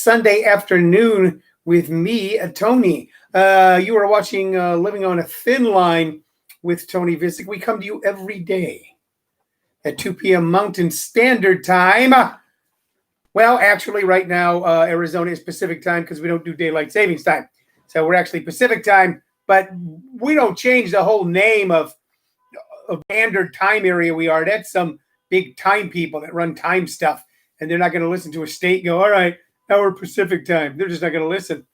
Sunday afternoon with me, Tony. You are watching Living on a Thin Line with Tony Vicich. We come to you every day at 2 p.m. Mountain Standard Time. Well, actually, right now, Arizona is Pacific Time because we don't do Daylight Savings Time. So we're actually Pacific Time, but we don't change the whole name of standard time area we are. That's some big time people that run time stuff, and they're not going to listen to a state and go, all right, now we're Pacific Time. They're just not going to listen.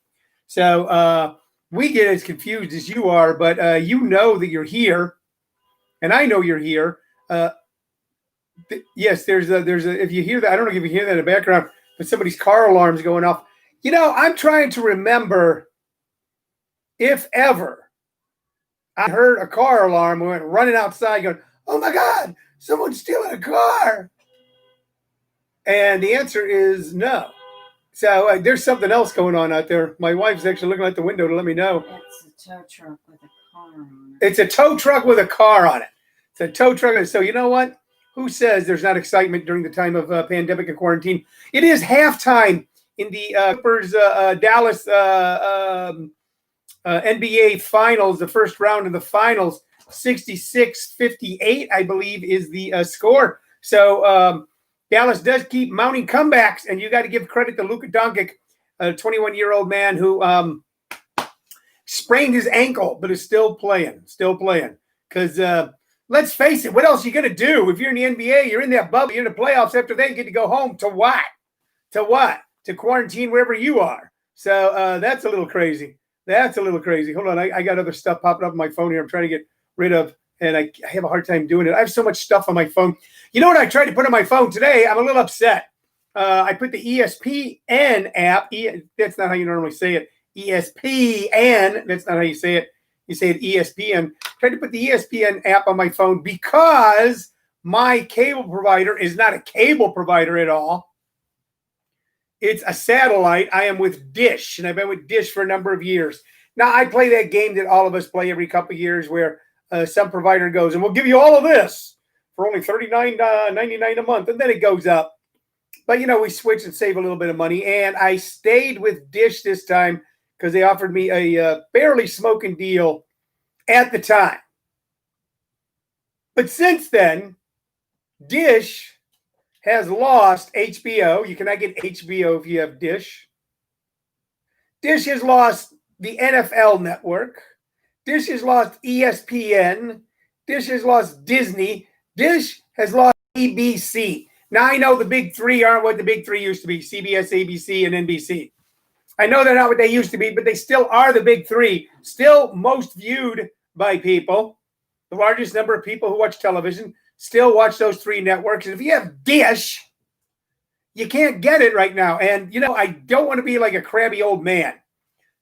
So we get as confused as you are, but you know that you're here, and I know you're here. Yes, there's a, if you hear that, I don't know if you hear that in the background, but somebody's car alarm's going off. You know, I'm trying to remember if ever I heard a car alarm, we went running outside going, oh my God, someone's stealing a car. And the answer is no. So there's something else going on out there. My wife's actually looking out the window to let me know. It's a tow truck with a car on it. It's a tow truck with a car on it. It's a tow truck. So you know what? Who says there's not excitement during the time of pandemic and quarantine? It is halftime in the Clippers Dallas NBA Finals, the first round of the finals. 66-58, I believe, is the score. So Dallas does keep mounting comebacks, and you got to give credit to Luka Doncic, a 21-year-old man who sprained his ankle, but is still playing. Because let's face it, what else are you going to do? If you're in the NBA, you're in that bubble, you're in the playoffs. After that, you get to go home. To what? To quarantine wherever you are. So that's a little crazy. Hold on. I got other stuff popping up on my phone here I'm trying to get rid of, and I have a hard time doing it. I have so much stuff on my phone. You know what I tried to put on my phone today? I'm a little upset. I put the ESPN app. That's not how you normally say it. ESPN. That's not how you say it. You say it ESPN. Tried to put the ESPN app on my phone because my cable provider is not a cable provider at all. It's a satellite. I am with Dish, and I've been with Dish for a number of years. Now, I play that game that all of us play every couple of years where some provider goes, and we'll give you all of this for only $39.99 a month, and then it goes up. But, you know, we switch and save a little bit of money, and I stayed with Dish this time because they offered me a barely smoking deal at the time. But since then, Dish has lost HBO. You cannot get HBO if you have Dish. Dish has lost the NFL network. Dish has lost ESPN. Dish has lost Disney. Dish has lost ABC. Now, I know the big three aren't what the big three used to be, CBS, ABC, and NBC. I know they're not what they used to be, but they still are the big three, still most viewed by people. The largest number of people who watch television still watch those three networks. And if you have Dish, you can't get it right now. And, you know, I don't want to be like a crabby old man.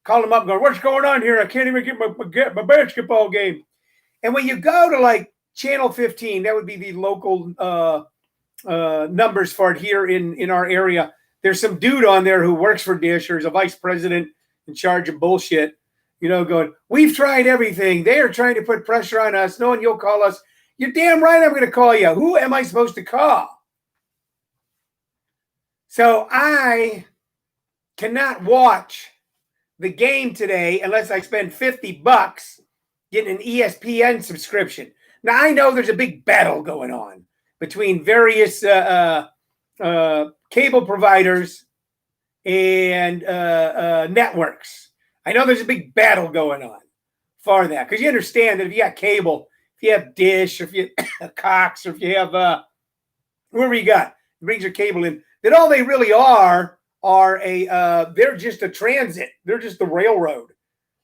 Call them up and go, what's going on here? I can't even get my basketball game. And when you go to like Channel 15, that would be the local numbers for it here in our area. There's some dude on there who works for Dish or is a vice president in charge of bullshit, you know, going, we've tried everything. They are trying to put pressure on us. No one, you'll call us. You're damn right I'm going to call you. Who am I supposed to call? So I cannot watch the game today unless I spend $50 getting an ESPN subscription. Now, I know there's a big battle going on between various cable providers and networks. I know there's a big battle going on for that because you understand that if you got cable, if you have Dish, or if you have Cox, or if you have whoever you got, brings your cable in, that all they really are they're just a transit. They're just the railroad.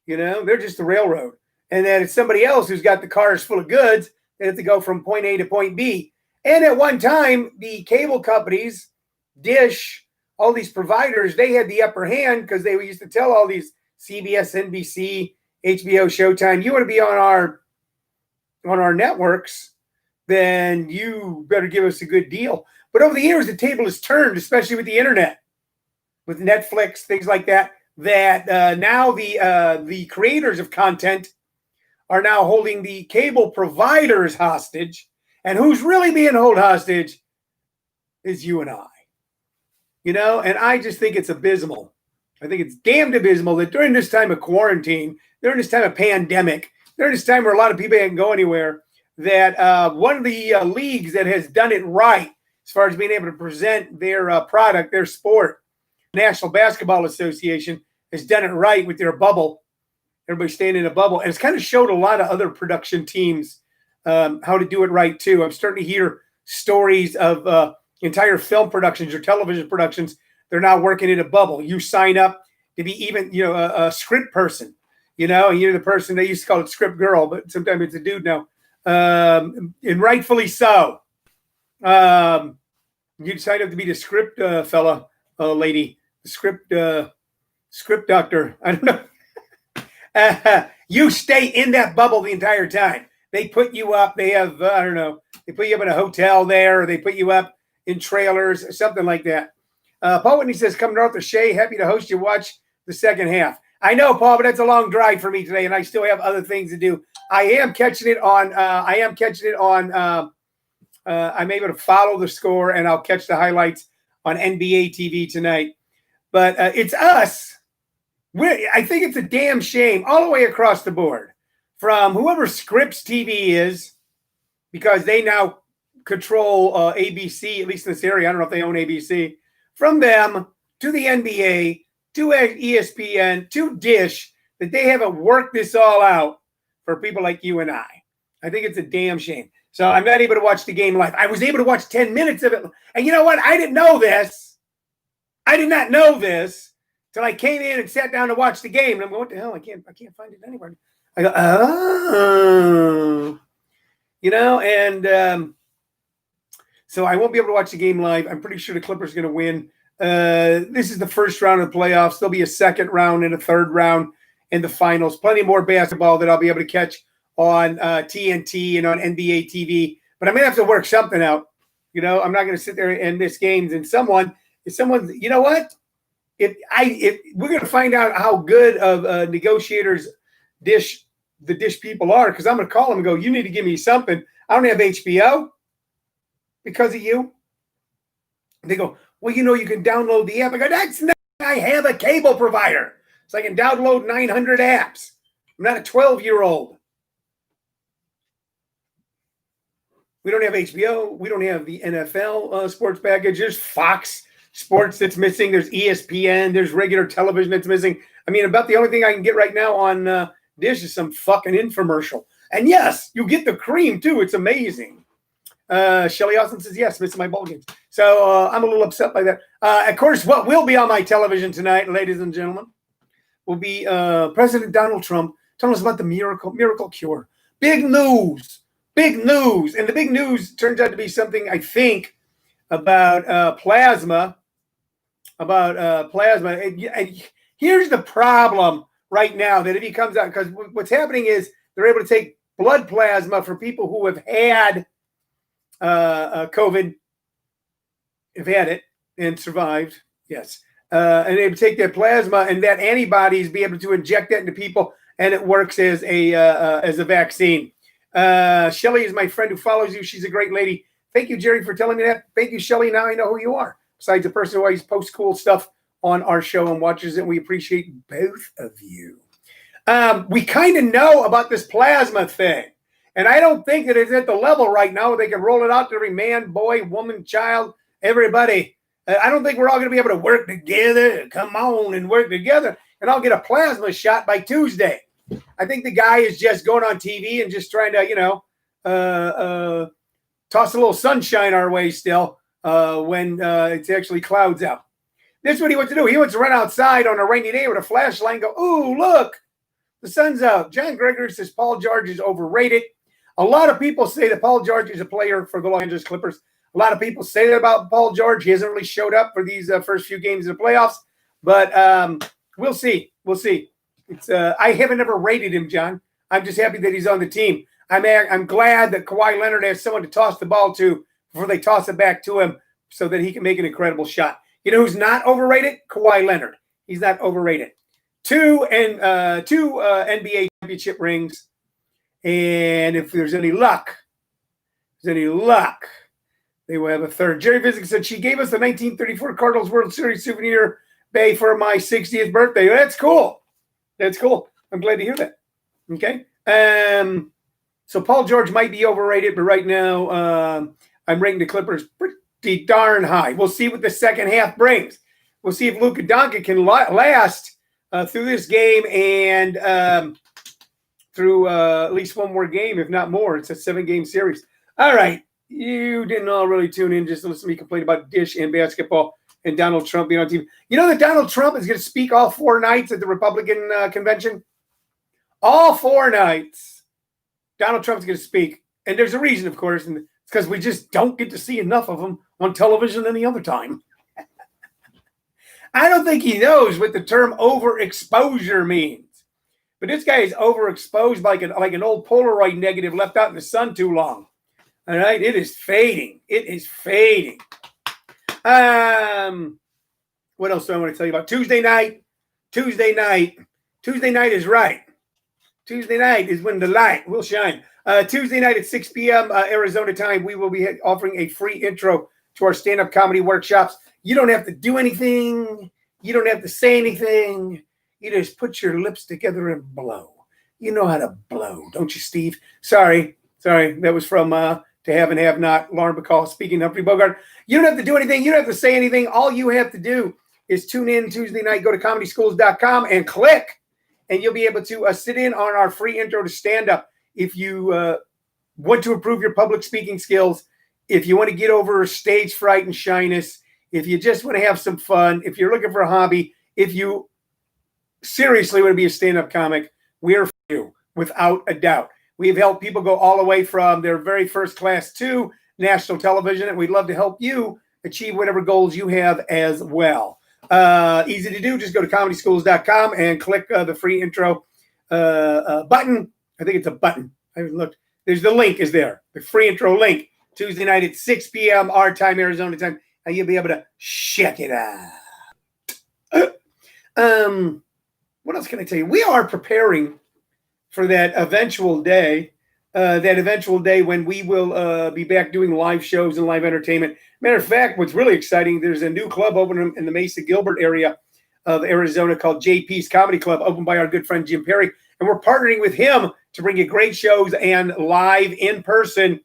You know, they're just the railroad. And then it's somebody else who's got the cars full of goods that have to go from point A to point B. And at one time, the cable companies, Dish, all these providers, they had the upper hand because they used to tell all these CBS, NBC, HBO, Showtime, you want to be on our networks, then you better give us a good deal. But over the years, the table has turned, especially with the internet, with Netflix, things like that, that now the creators of content are now holding the cable providers hostage. And who's really being held hostage is you and I. And I just think it's abysmal. I think it's damned abysmal that during this time of quarantine, during this time of pandemic, during this time where a lot of people can't go anywhere, that one of the leagues that has done it right as far as being able to present their product, their sport, National Basketball Association, has done it right with their bubble. Everybody's staying in a bubble. And it's kind of showed a lot of other production teams how to do it right, too. I'm starting to hear stories of entire film productions or television productions. They're now working in a bubble. You sign up to be even, a script person, and you're the person, they used to call it script girl, but sometimes it's a dude now. And rightfully so. You sign up to be the script fella, lady, the script doctor. I don't know. You stay in that bubble the entire time. They put you up. They have, I don't know, they put you up in a hotel there, or they put you up in trailers, something like that. Paul Whitney says, come north of Shea. Happy to host you. Watch the second half. I know, Paul, but that's a long drive for me today, and I still have other things to do. I am catching it on. I'm able to follow the score, and I'll catch the highlights on NBA TV tonight. But it's us. I think it's a damn shame all the way across the board, from whoever Scripps TV is, because they now control ABC, at least in this area. I don't know if they own ABC. From them to the NBA, to ESPN, to Dish, that they haven't worked this all out for people like you and I. I think it's a damn shame. So I'm not able to watch the game live. I was able to watch 10 minutes of it. And you know what? I didn't know this. I did not know this till I came in and sat down to watch the game. And I'm going, what the hell? I can't find it anywhere. I go, oh. So I won't be able to watch the game live. I'm pretty sure the Clippers are going to win. This is the first round of the playoffs. There'll be a second round and a third round in the finals. Plenty more basketball that I'll be able to catch on TNT and on NBA TV. But I'm going to have to work something out. I'm not going to sit there and miss games. And if someone's, you know what? If we're going to find out how good of negotiators the Dish people are, because I'm going to call them and go, you need to give me something. I don't have HBO because of you. They go, well, you can download the app. I go, that's not, I have a cable provider. So I can download 900 apps. I'm not a 12-year-old. We don't have HBO. We don't have the NFL sports package. There's Fox Sports that's missing. There's ESPN. There's regular television that's missing. I mean, about the only thing I can get right now on Dish is some fucking infomercial. And yes, you get the cream too. It's amazing. Shelly Austin says, yes, missing my ball games. So I'm a little upset by that. Of course, what will be on my television tonight, ladies and gentlemen, will be President Donald Trump telling us about the miracle cure. Big news. Big news. And the big news turns out to be something, I think, about plasma. Here's the problem right now, that if he comes out, because what's happening is they're able to take blood plasma for people who have had COVID, have had it and survived. Yes. And they would take that plasma and that antibodies, be able to inject that into people, and it works as a vaccine. Shelly is my friend who follows you. She's a great lady. Thank you, Jerry, for telling me that. Thank you, Shelly. Now I know who you are. Besides the person who always posts cool stuff on our show and watches it. We appreciate both of you. We kind of know about this plasma thing. And I don't think that it's at the level right now where they can roll it out to every man, boy, woman, child, everybody. I don't think we're all going to be able to work together. Come on and work together. And I'll get a plasma shot by Tuesday. I think the guy is just going on TV and just trying to, toss a little sunshine our way still when it's actually clouds out. This is what he wants to do. He wants to run outside on a rainy day with a flashlight and go, ooh, look, the sun's out. John Gregory says Paul George is overrated. A lot of people say that Paul George is a player for the Los Angeles Clippers. A lot of people say that about Paul George. He hasn't really showed up for these first few games of the playoffs. But we'll see. We'll see. I haven't ever rated him, John. I'm just happy that he's on the team. I'm glad that Kawhi Leonard has someone to toss the ball to before they toss it back to him so that he can make an incredible shot. You know who's not overrated? Kawhi Leonard. He's not overrated. Two NBA championship rings. And if there's any luck, They will have a third. Jerry Vicich said she gave us the 1934 Cardinals World Series souvenir bay for my 60th birthday. That's cool. That's cool. I'm glad to hear that. Okay. So Paul George might be overrated, but right now I'm rating the Clippers pretty darn high. We'll see what the second half brings. We'll see if Luka Doncic can last through this game and through at least one more game, if not more. It's a 7-game series. All right. You didn't all really tune in just to listen to me complain about Dish and basketball and Donald Trump being on TV. You know that Donald Trump is going to speak all 4 nights at the Republican convention? All 4 nights. Donald Trump's going to speak. And there's a reason, of course, and it's because we just don't get to see enough of him on television any other time. I don't think he knows what the term overexposure means. But this guy is overexposed like an old Polaroid negative left out in the sun too long. All right, it is fading. It is fading. What else do I want to tell you about? Tuesday night. Tuesday night is right. Tuesday night is when the light will shine. Tuesday night at 6 p.m. Arizona time, we will be offering a free intro to our stand-up comedy workshops. You don't have to do anything. You don't have to say anything. You just put your lips together and blow. You know how to blow, don't you, Steve? Sorry. That was from To Have and Have Not, Lauren Bacall speaking, Humphrey Bogart. You don't have to do anything. You don't have to say anything. All you have to do is tune in Tuesday night, go to comedyschools.com and click, and you'll be able to sit in on our free intro to stand-up. If you want to improve your public speaking skills, if you want to get over stage fright and shyness, if you just want to have some fun, if you're looking for a hobby, if you seriously want to be a stand-up comic, we're for you, without a doubt. We've helped people go all the way from their very first class to national television, and we'd love to help you achieve whatever goals you have as well. Easy to do. Just go to comedyschools.com and click the free intro button. I think it's a button. I haven't looked. There's the link is there. The free intro link. Tuesday night at 6 p.m. our time, Arizona time. And you'll be able to check it out. What else can I tell you? We are preparing for that eventual day when we will be back doing live shows and live entertainment. Matter of fact, what's really exciting, there's a new club open in the Mesa Gilbert area of Arizona called JP's Comedy Club, opened by our good friend Jim Perry. And we're partnering with him to bring you great shows and live in-person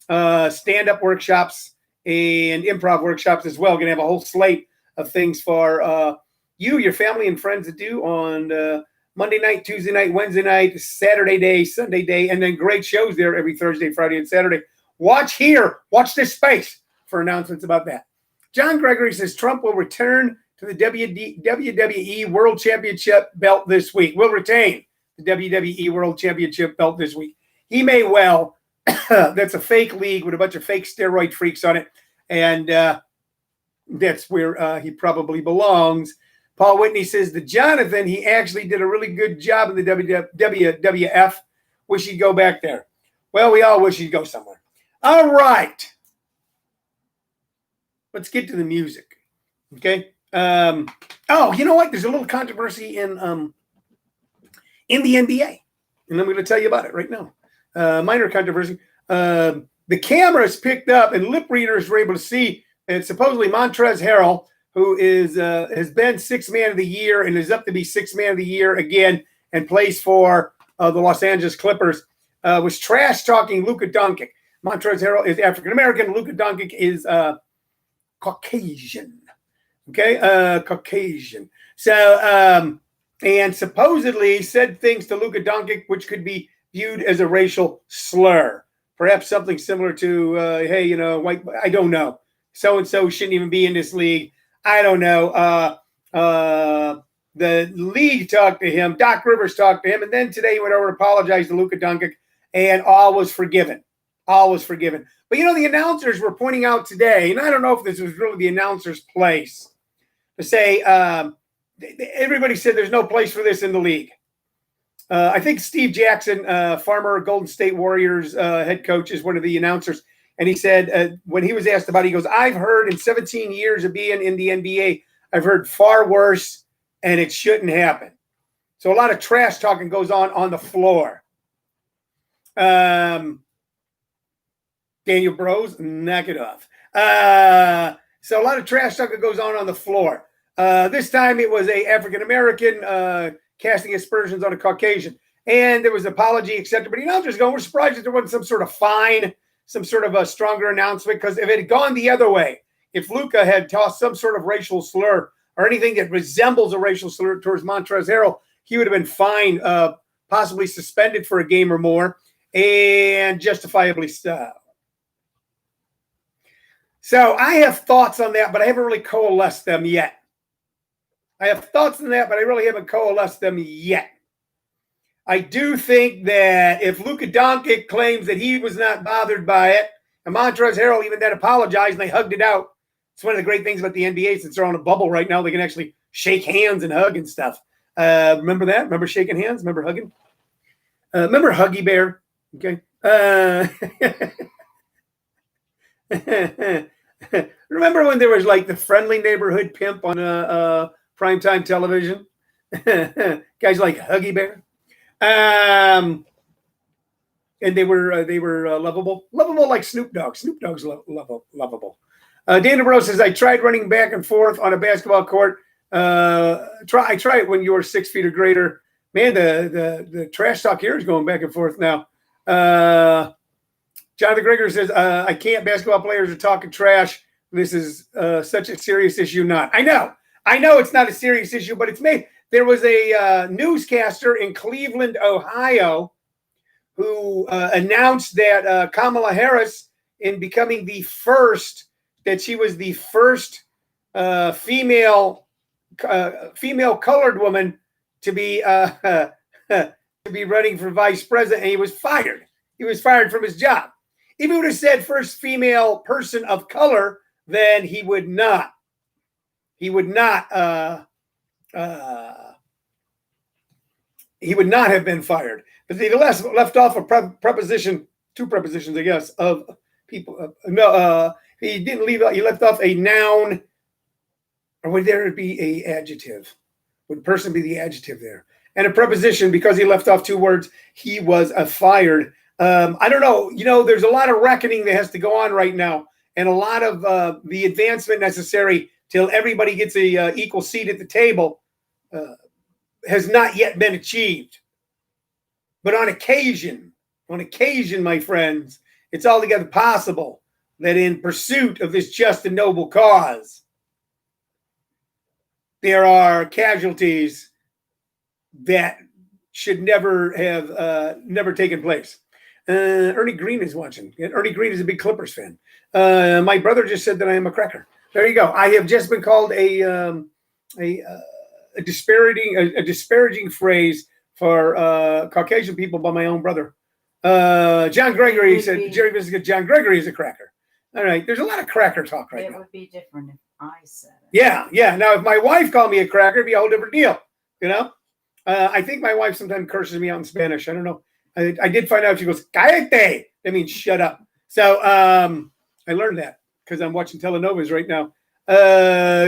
stand-up workshops and improv workshops as well. Going to have a whole slate of things for you, your family, and friends to do on Monday night, Tuesday night, Wednesday night, Saturday day, Sunday day, and then great shows there every Thursday, Friday, and Saturday. Watch this space for announcements about that. John Gregory says Trump will return to the WWE World Championship belt this week. Will retain the WWE World Championship belt this week. He may well. That's a fake league with a bunch of fake steroid freaks on it, and that's where he probably belongs. Paul Whitney says to Jonathan, he actually did a really good job in the WWF. Wish he'd go back there. Well, we all wish he'd go somewhere. All right. Let's get to the music. Okay. Oh, you know what? There's a little controversy in the NBA, and I'm going to tell you about it right now. Minor controversy. The cameras picked up, and lip readers were able to see, and supposedly Montrezl Harrell, who is has been Sixth Man of the Year and is up to be Sixth Man of the Year again and plays for the Los Angeles Clippers, was trash talking Luka Doncic. Montrezl Harrell is African American. Luka Doncic is Caucasian. Okay, Caucasian. So and supposedly said things to Luka Doncic which could be viewed as a racial slur. Perhaps something similar to, hey, you know, white. I don't know. So and so shouldn't even be in this league. I don't know. The league talked to him. Doc Rivers talked to him. And then today he went over to apologize to Luka Doncic, and all was forgiven. All was forgiven. But, you know, the announcers were pointing out today, and I don't know if this was really the announcer's place, to say everybody said there's no place for this in the league. I think Steve Jackson, former Golden State Warriors head coach, is one of the announcers. And he said, when he was asked about it, he goes, I've heard in 17 years of being in the NBA, I've heard far worse, and it shouldn't happen. So a lot of trash talking goes on the floor. Daniel Bros, knock it off. So a lot of trash talk that goes on the floor. This time it was a African American casting aspersions on a Caucasian, and there was an apology accepted. But just going, we're surprised that there wasn't some sort of fine, some sort of a stronger announcement, because if it had gone the other way, if Luka had tossed some sort of racial slur or anything that resembles a racial slur towards Montrezl Harrell, he would have been fined, possibly suspended for a game or more, and justifiably so. So I have thoughts on that, but I haven't really coalesced them yet. I have thoughts on that, but I really haven't coalesced them yet. I do think that if Luka Doncic claims that he was not bothered by it, and Montrezl Harrell even then apologized and they hugged it out. It's one of the great things about the NBA, since they're on a bubble right now, they can actually shake hands and hug and stuff. Remember that? Remember shaking hands? Remember hugging? Remember Huggy Bear? Okay. Remember when there was like the friendly neighborhood pimp on primetime television? Guys like Huggy Bear. And they were lovable like Snoop Dogg. Snoop Dogg's lovable. Dana Bro says, I tried running back and forth on a basketball court. I try it when you're 6 feet or greater. Man, the trash talk here is going back and forth now. Jonathan Greger says, I can't. Basketball players are talking trash. This is such a serious issue. Not. I know it's not a serious issue, but it's made. There was a newscaster in Cleveland, Ohio, who announced that Kamala Harris, in becoming the first, that she was the first female colored woman to be running for vice president, and he was fired. He was fired from his job. If he would have said first female person of color, then he would not. He would not have been fired. But they left off a preposition, two prepositions, I guess, of people. He didn't leave out. He left off a noun, or would there be a adjective? Would person be the adjective there? And a preposition, because he left off two words. He was fired. I don't know. There's a lot of reckoning that has to go on right now, and a lot of the advancement necessary till everybody gets a equal seat at the table has not yet been achieved. But on occasion, my friends, it's altogether possible that in pursuit of this just and noble cause, there are casualties that should never have never taken place. Ernie Green is watching. And Ernie Green is a big Clippers fan. My brother just said that I am a cracker. There you go. I have just been called a disparaging phrase for Caucasian people by my own brother. John Gregory said, Jerry Vicich, John Gregory is a cracker. All right. There's a lot of cracker talk right now. It would be different if I said it. Yeah. Now, if my wife called me a cracker, it'd be a whole different deal. I think my wife sometimes curses me out in Spanish. I don't know. I did find out. She goes, cállate. That means shut up. So I learned that because I'm watching telenovas right now.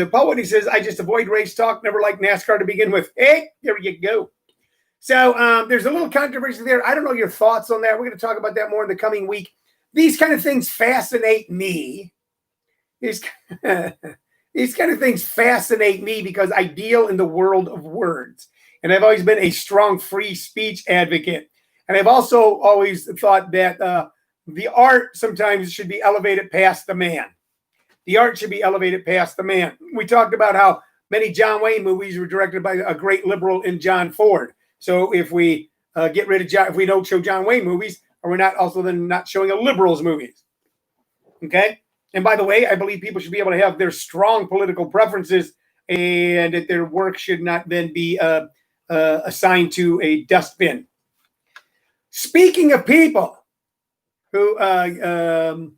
Paul Whitney says, I just avoid race talk. Never liked NASCAR to begin with. Hey, there you go. So there's a little controversy there. I don't know your thoughts on that. We're going to talk about that more in the coming week. These kind of things fascinate me. These kind of things fascinate me because I deal in the world of words. And I've always been a strong free speech advocate. And I've also always thought that the art sometimes should be elevated past the man. The art should be elevated past the man. We talked about how many John Wayne movies were directed by a great liberal in John Ford. So if we get rid of if we don't show John Wayne movies, are we not also then not showing a liberal's movies? Okay. And by the way, I believe people should be able to have their strong political preferences, and that their work should not then be assigned to a dustbin. Speaking of people who, man,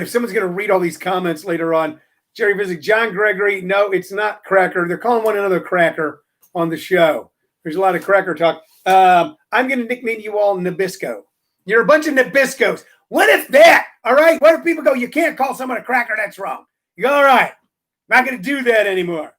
if someone's going to read all these comments later on, Jerry Vicich, John Gregory, no, it's not cracker. They're calling one another cracker on the show. There's a lot of cracker talk. I'm going to nickname you all Nabisco. You're a bunch of Nabiscos. What if that? All right. What if people go, you can't call someone a cracker? That's wrong. You go, all right. Not going to do that anymore.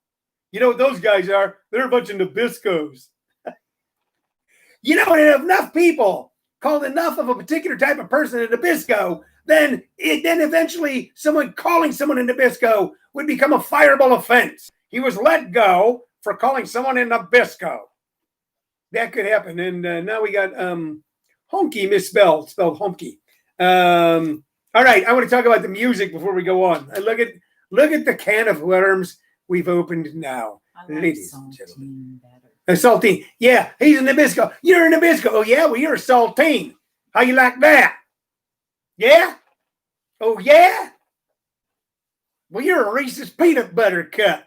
You know what those guys are? They're a bunch of Nabiscos. And enough people called enough of a particular type of person a Nabisco then eventually someone calling someone in Nabisco would become a fireable offense. He was let go for calling someone in Nabisco. That could happen. And now we got honky misspelled, spelled honky. All right, I want to talk about the music before we go on. Look at the can of worms we've opened now, ladies and gentlemen. A saltine. Yeah, he's a Nabisco. You're a Nabisco. Oh, yeah? Well, you're a saltine. How you like that? Yeah? Oh, yeah? Well, you're a Reese's peanut butter cup.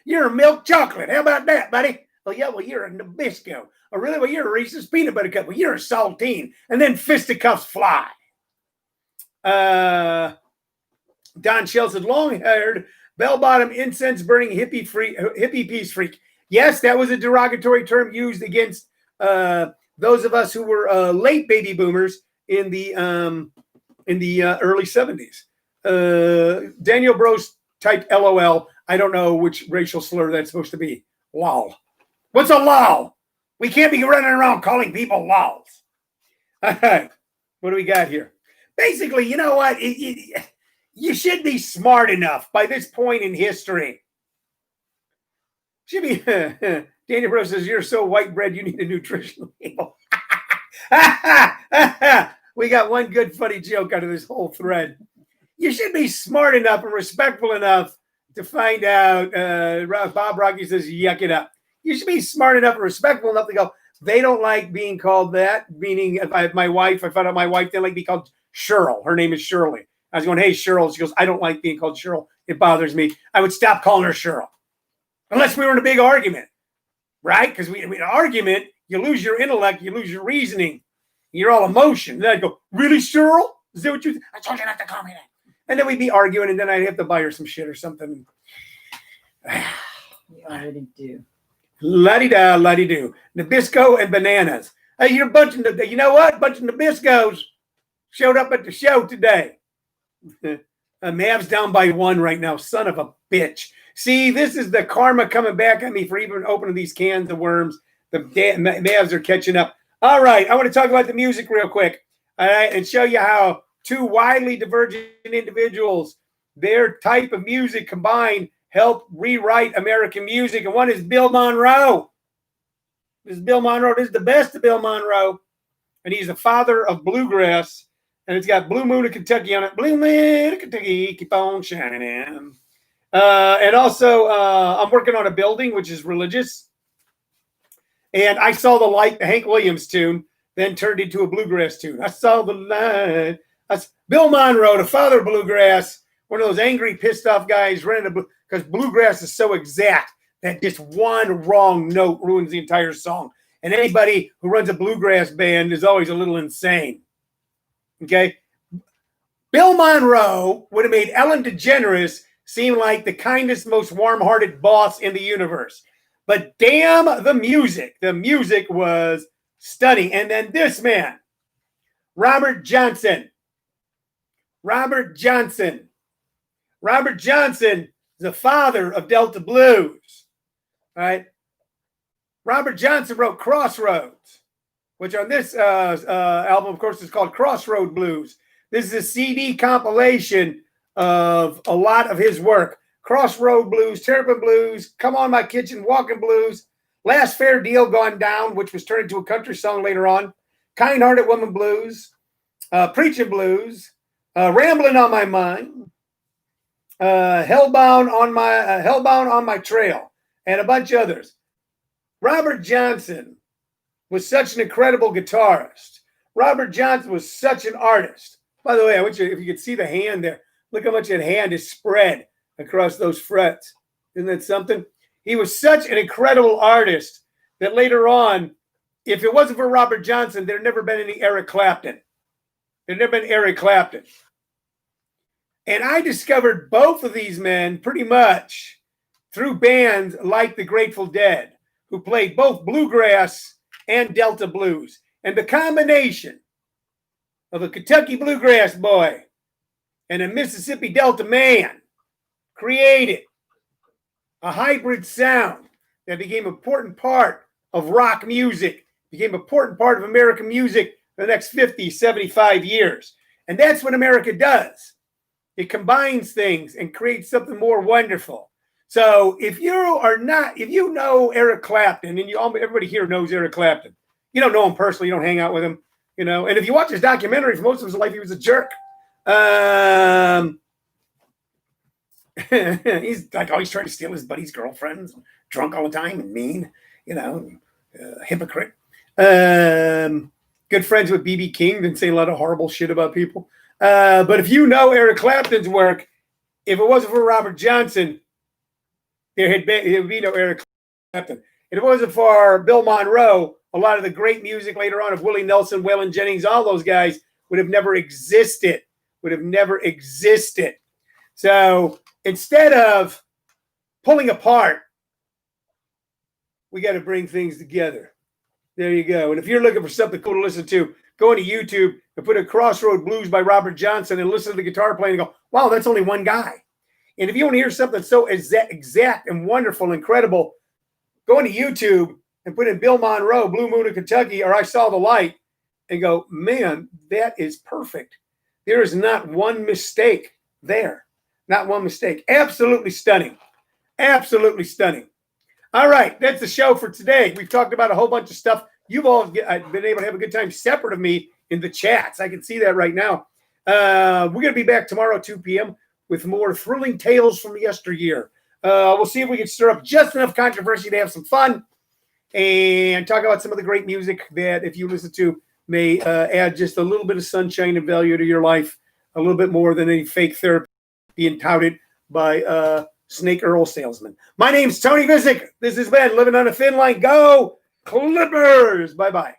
You're a milk chocolate. How about that, buddy? Oh, yeah, well, you're a Nabisco. Oh, really? Well, you're a Reese's peanut butter cup. Well, you're a saltine. And then fisticuffs fly. Don Shell said, long-haired, bell-bottom, incense-burning hippie peace freak. Yes, that was a derogatory term used against those of us who were late baby boomers in the early 70s. Daniel Bros typed LOL. I don't know which racial slur that's supposed to be. Lol. What's a lol? We can't be running around calling people lols. All right. What do we got here? Basically, you know what? You should be smart enough by this point in history. Should be. Daniel Bros says, you're so white bread, you need a nutritional meal. We got one good funny joke out of this whole thread. You should be smart enough and respectful enough to find out. Bob Rocky says, yuck it up. You should be smart enough and respectful enough to go, they don't like being called that. Meaning, if I found out my wife didn't like being called Cheryl. Her name is Shirley. I was going, hey, Cheryl. She goes, I don't like being called Cheryl. It bothers me. I would stop calling her Cheryl. Unless we were in a big argument, right? Because an argument, you lose your intellect, you lose your reasoning. You're all emotion. And then I'd go, really, Cheryl? Is that what you I told you not to call me that. And then we'd be arguing, and then I'd have to buy her some shit or something. You already do. La-di-da, la-di-do. Nabisco and bananas. Hey, you're a bunch of, you know what? A bunch of Nabiscos showed up at the show today. Mavs down by 1 right now. Son of a bitch. See, this is the karma coming back at me for even opening these cans of worms. The Mavs are catching up. All right, I want to talk about the music real quick. All right, and show you how two widely divergent individuals, their type of music combined, help rewrite American music. And one is Bill Monroe. This is Bill Monroe. This is the best of Bill Monroe. And he's the father of bluegrass. And it's got Blue Moon of Kentucky on it. Blue Moon of Kentucky, keep on shining in. And also, I'm working on a building, which is religious. And I saw the light, the Hank Williams tune, then turned into a bluegrass tune. I saw the light. That's Bill Monroe, the father of bluegrass, one of those angry, pissed off guys running because bluegrass is so exact that just one wrong note ruins the entire song. And anybody who runs a bluegrass band is always a little insane. Okay? Bill Monroe would have made Ellen DeGeneres seem like the kindest, most warm-hearted boss in the universe. But damn the music. The music was stunning. And then this man, Robert Johnson. Robert Johnson, the father of Delta Blues. All right? Robert Johnson wrote Crossroads, which on this album, of course, is called Crossroad Blues. This is a CD compilation of a lot of his work. Crossroad Blues, Terrapin Blues, Come On My Kitchen, Walking Blues, Last Fair Deal Gone Down, which was turned into a country song later on, Kind-Hearted Woman Blues, Preaching Blues, Rambling on My Mind, Hellbound on My Trail, and a bunch of others. Robert Johnson was such an incredible guitarist. Robert Johnson was such an artist. By the way, I want you, if you could see the hand there, look how much that hand is spread across those frets. Isn't that something? He was such an incredible artist that later on, if it wasn't for Robert Johnson, there'd never been any Eric Clapton. There'd never been Eric Clapton. And I discovered both of these men pretty much through bands like the Grateful Dead, who played both bluegrass and Delta blues. And the combination of a Kentucky bluegrass boy and a Mississippi Delta man created a hybrid sound that became an important part of rock music became an important part of American music for the next 50, 75 years. And that's what America does. It combines things and creates something more wonderful. So if you know Eric Clapton, and everybody here knows Eric Clapton, you don't know him personally, you don't hang out with him, and if you watch his documentary, for most of his life, he was a jerk. He's like always trying to steal his buddy's girlfriends, drunk all the time and mean, hypocrite. Good friends with B.B. King, didn't say a lot of horrible shit about people. But if you know Eric Clapton's work, if it wasn't for Robert Johnson, there would be no Eric Clapton. And if it wasn't for Bill Monroe, a lot of the great music later on of Willie Nelson, Waylon Jennings, all those guys would have never existed. So instead of pulling apart, we got to bring things together. There you go. And if you're looking for something cool to listen to, go into YouTube and put in Crossroad Blues by Robert Johnson and listen to the guitar playing and go, wow, that's only one guy. And if you want to hear something so exact and wonderful and incredible, go into YouTube and put in Bill Monroe, Blue Moon of Kentucky, or I Saw the Light, and go, man, that is perfect. There is not one mistake there. Not one mistake. Absolutely stunning. Absolutely stunning. All right, that's the show for today. We've talked about a whole bunch of stuff. You've all been able to have a good time separate of me in the chats. I can see that right now. We're going to be back tomorrow at 2 p.m. with more thrilling tales from yesteryear. We'll see if we can stir up just enough controversy to have some fun and talk about some of the great music that, if you listen to, may add just a little bit of sunshine and value to your life, a little bit more than any fake therapy being touted by Snake Earl salesman. My name's Tony Vicich. This has been Living on a Thin Line. Go Clippers! Bye-bye.